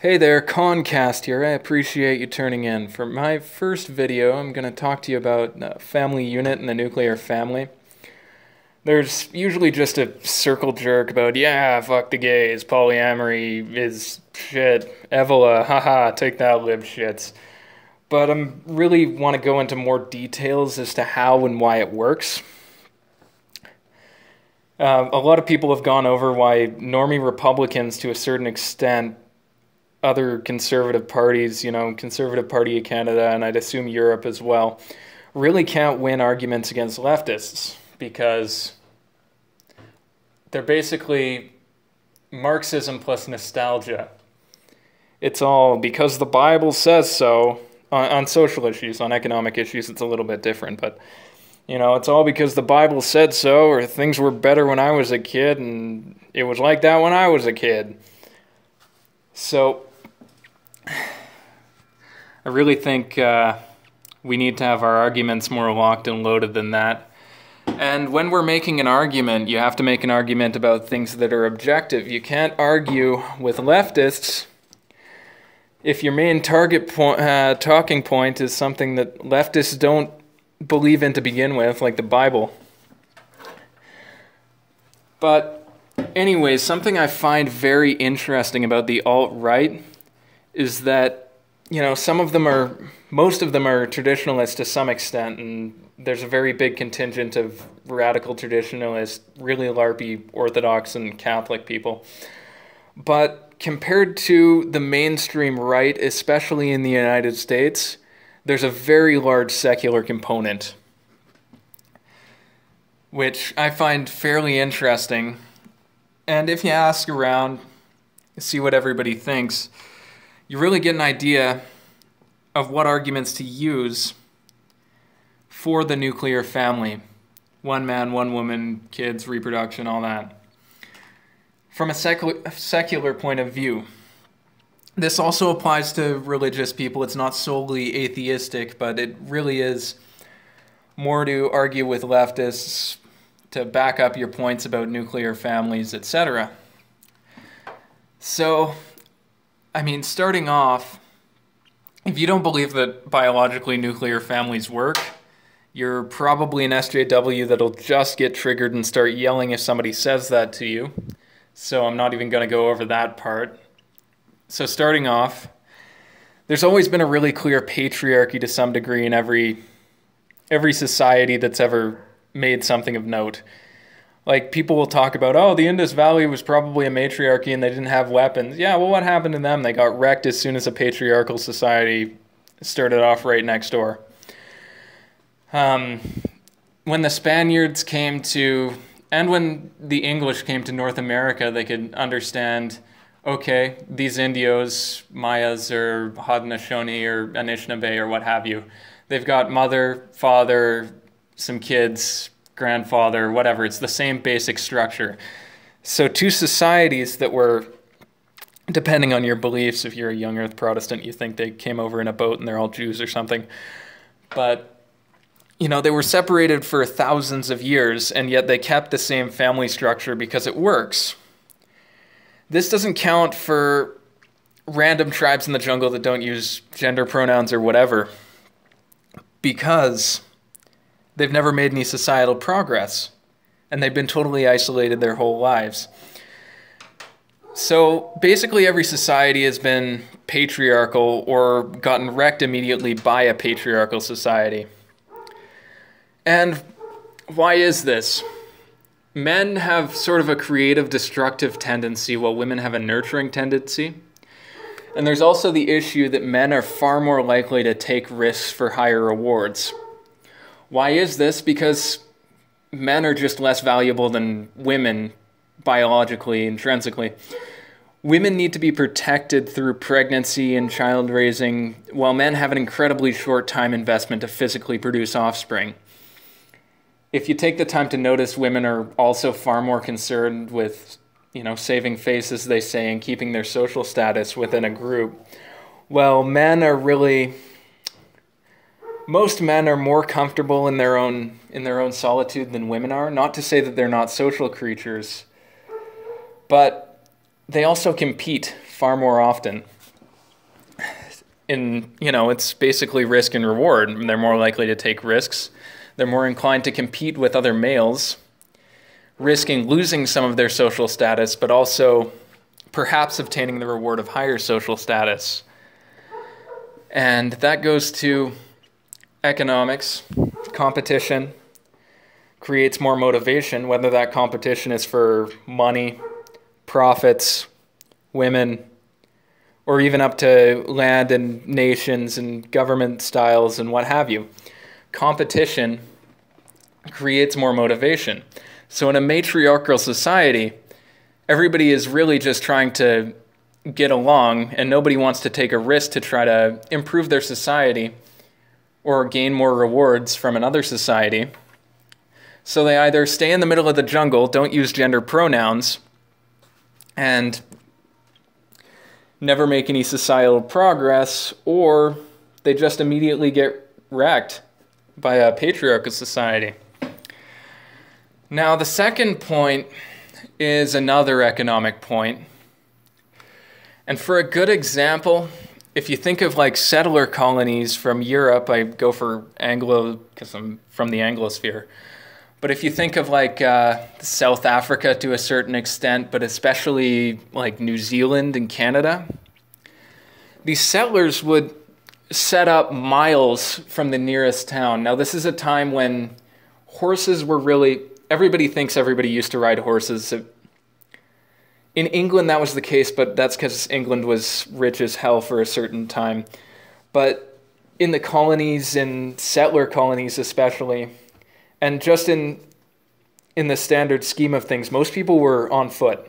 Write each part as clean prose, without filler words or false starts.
Hey there, Conncast here. I appreciate you turning in. For my first video, I'm going to talk to you about family unit and the nuclear family. There's usually just a circle jerk about, yeah, fuck the gays, polyamory is shit, Evola, haha, take that lib shits. But I really want to go into more details as to how and why it works. A lot of people have gone over why normie Republicans, to a certain extent, other conservative parties, Conservative Party of Canada, and I'd assume Europe as well, really can't win arguments against leftists because they're basically Marxism plus nostalgia. It's all because the Bible says so. On social issues, on economic issues, it's a little bit different, but it's all because the Bible said so, or things were better when I was a kid, and it was like that when I was a kid. So, I really think we need to have our arguments more locked and loaded than that. And when we're making an argument, you have to make an argument about things that are objective. You can't argue with leftists if your main talking point is something that leftists don't believe in to begin with, like the Bible. But anyways, something I find very interesting about the alt-right is that, most of them are traditionalists to some extent, and there's a very big contingent of radical traditionalists, really LARPy Orthodox and Catholic people. But compared to the mainstream right, especially in the United States, there's a very large secular component, which I find fairly interesting. And if you ask around, see what everybody thinks, you really get an idea of what arguments to use for the nuclear family. One man, one woman, kids, reproduction, all that. From a secular point of view. This also applies to religious people. It's not solely atheistic, but it really is more to argue with leftists, to back up your points about nuclear families, etc. So, starting off, if you don't believe that biologically nuclear families work, you're probably an SJW that'll just get triggered and start yelling if somebody says that to you. So I'm not even going to go over that part. So starting off, there's always been a really clear patriarchy to some degree in every society that's ever made something of note. Like, people will talk about, oh, the Indus Valley was probably a matriarchy and they didn't have weapons. Yeah, well, what happened to them? They got wrecked as soon as a patriarchal society started off right next door. When the Spaniards came to, and when the English came to North America, they could understand, okay, these Indios, Mayas or Haudenosaunee or Anishinaabe or what have you, they've got mother, father, some kids, grandfather, whatever. It's the same basic structure. So two societies that were, depending on your beliefs, if you're a young earth Protestant, you think they came over in a boat and they're all Jews or something. But, they were separated for thousands of years, and yet they kept the same family structure because it works. This doesn't count for random tribes in the jungle that don't use gender pronouns or whatever, because they've never made any societal progress, and they've been totally isolated their whole lives. So basically every society has been patriarchal or gotten wrecked immediately by a patriarchal society. And why is this? Men have sort of a creative, destructive tendency, while women have a nurturing tendency. And there's also the issue that men are far more likely to take risks for higher rewards. Why is this? Because men are just less valuable than women biologically, intrinsically. Women need to be protected through pregnancy and child raising, while men have an incredibly short time investment to physically produce offspring. If you take the time to notice, women are also far more concerned with, saving face, as they say, and keeping their social status within a group. Well, most men are more comfortable in their own solitude than women are. Not to say that they're not social creatures, but they also compete far more often. it's basically risk and reward. They're more likely to take risks. They're more inclined to compete with other males, risking losing some of their social status, but also perhaps obtaining the reward of higher social status. And that goes to economics. Competition creates more motivation, whether that competition is for money, profits, women, or even up to land and nations and government styles and what have you. Competition creates more motivation. So in a matriarchal society, everybody is really just trying to get along, and nobody wants to take a risk to try to improve their society or gain more rewards from another society. So they either stay in the middle of the jungle, don't use gender pronouns, and never make any societal progress, or they just immediately get wrecked by a patriarchal society. Now, the second point is another economic point. And for a good example, if you think of like settler colonies from Europe, I go for Anglo because I'm from the Anglosphere. But if you think of like South Africa to a certain extent, but especially like New Zealand and Canada, these settlers would set up miles from the nearest town. Now, this is a time when horses were really, everybody thinks everybody used to ride horses. In England, that was the case, but that's because England was rich as hell for a certain time. But in the colonies, in settler colonies especially, and just in the standard scheme of things, most people were on foot.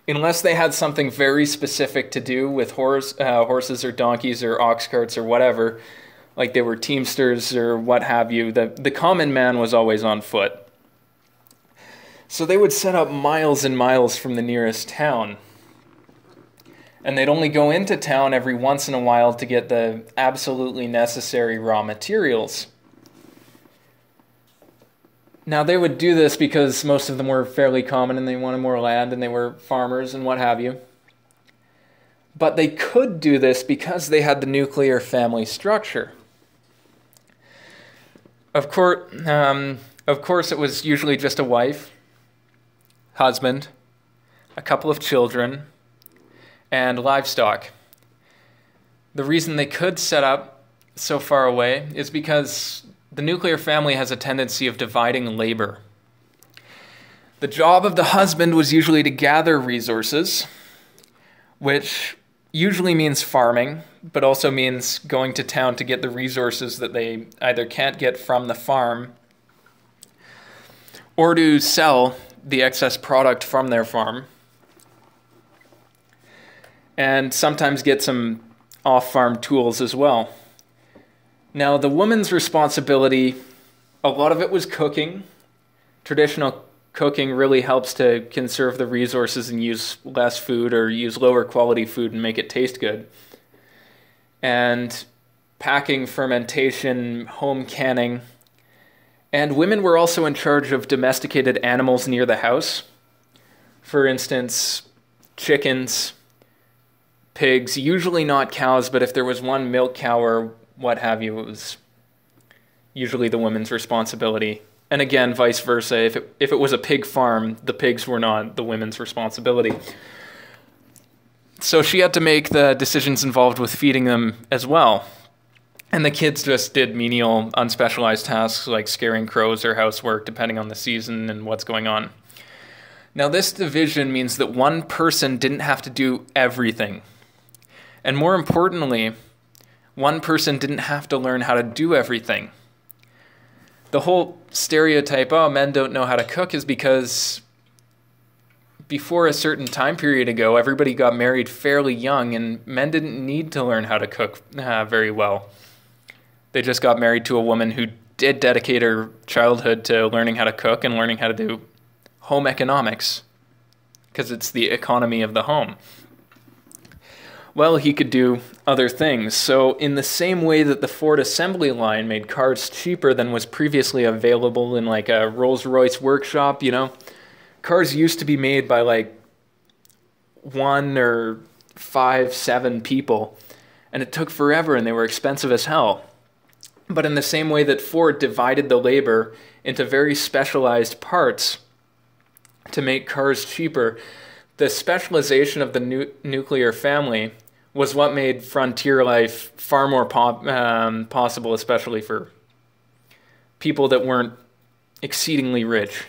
Unless they had something very specific to do with horses or donkeys or ox carts or whatever, like they were teamsters or what have you, the common man was always on foot. So they would set up miles and miles from the nearest town. And they'd only go into town every once in a while to get the absolutely necessary raw materials. Now, they would do this because most of them were fairly common and they wanted more land and they were farmers and what have you. But they could do this because they had the nuclear family structure. Of course, it was usually just a wife, husband, a couple of children, and livestock. The reason they could set up so far away is because the nuclear family has a tendency of dividing labor. The job of the husband was usually to gather resources, which usually means farming, but also means going to town to get the resources that they either can't get from the farm or to sell the excess product from their farm, and sometimes get some off-farm tools as well. Now, the woman's responsibility, a lot of it was cooking. Traditional cooking really helps to conserve the resources and use less food or use lower quality food and make it taste good. And packing, fermentation, home canning. And women were also in charge of domesticated animals near the house. For instance, chickens, pigs, usually not cows, but if there was one milk cow or what have you, it was usually the woman's responsibility. And again, vice versa. If it was a pig farm, the pigs were not the women's responsibility. So she had to make the decisions involved with feeding them as well. And the kids just did menial, unspecialized tasks like scaring crows or housework, depending on the season and what's going on. Now, this division means that one person didn't have to do everything. And more importantly, one person didn't have to learn how to do everything. The whole stereotype, oh, men don't know how to cook, is because before a certain time period ago, everybody got married fairly young, and men didn't need to learn how to cook very well. They just got married to a woman who did dedicate her childhood to learning how to cook and learning how to do home economics, because it's the economy of the home. Well, he could do other things. So in the same way that the Ford assembly line made cars cheaper than was previously available in like a Rolls-Royce workshop, cars used to be made by like 1 or 5, 7 people. and it took forever and they were expensive as hell. But in the same way that Ford divided the labor into very specialized parts to make cars cheaper, the specialization of the nuclear family was what made frontier life far more possible, especially for people that weren't exceedingly rich.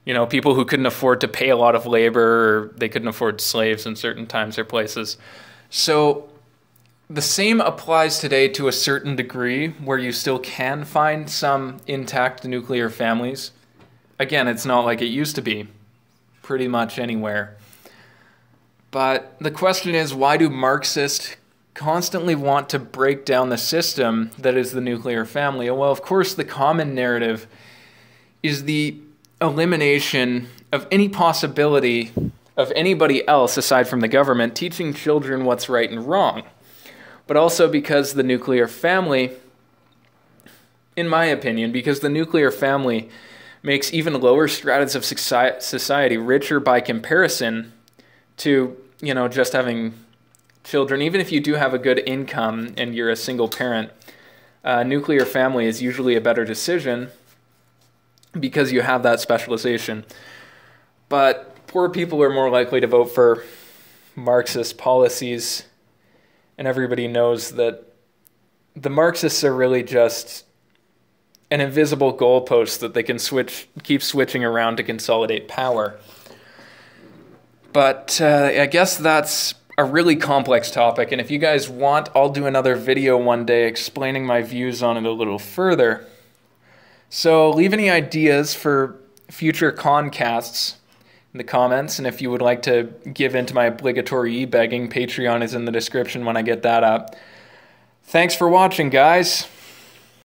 You know, people who couldn't afford to pay a lot of labor, or they couldn't afford slaves in certain times or places. So the same applies today to a certain degree, where you still can find some intact nuclear families. Again, it's not like it used to be, pretty much anywhere. But the question is, why do Marxists constantly want to break down the system that is the nuclear family? Well, of course, the common narrative is the elimination of any possibility of anybody else aside from the government teaching children what's right and wrong. But also because the nuclear family, in my opinion, because the nuclear family makes even lower stratas of society richer by comparison to, you know, just having children. Even if you do have a good income and you're a single parent, nuclear family is usually a better decision because you have that specialization. But poor people are more likely to vote for Marxist policies, and everybody knows that the Marxists are really just an invisible goalpost that they can keep switching around to consolidate power. But I guess that's a really complex topic, and if you guys want, I'll do another video one day explaining my views on it a little further. So leave any ideas for future Concasts in the comments, and if you would like to give in to my obligatory e-begging, Patreon is in the description when I get that up. Thanks for watching, guys.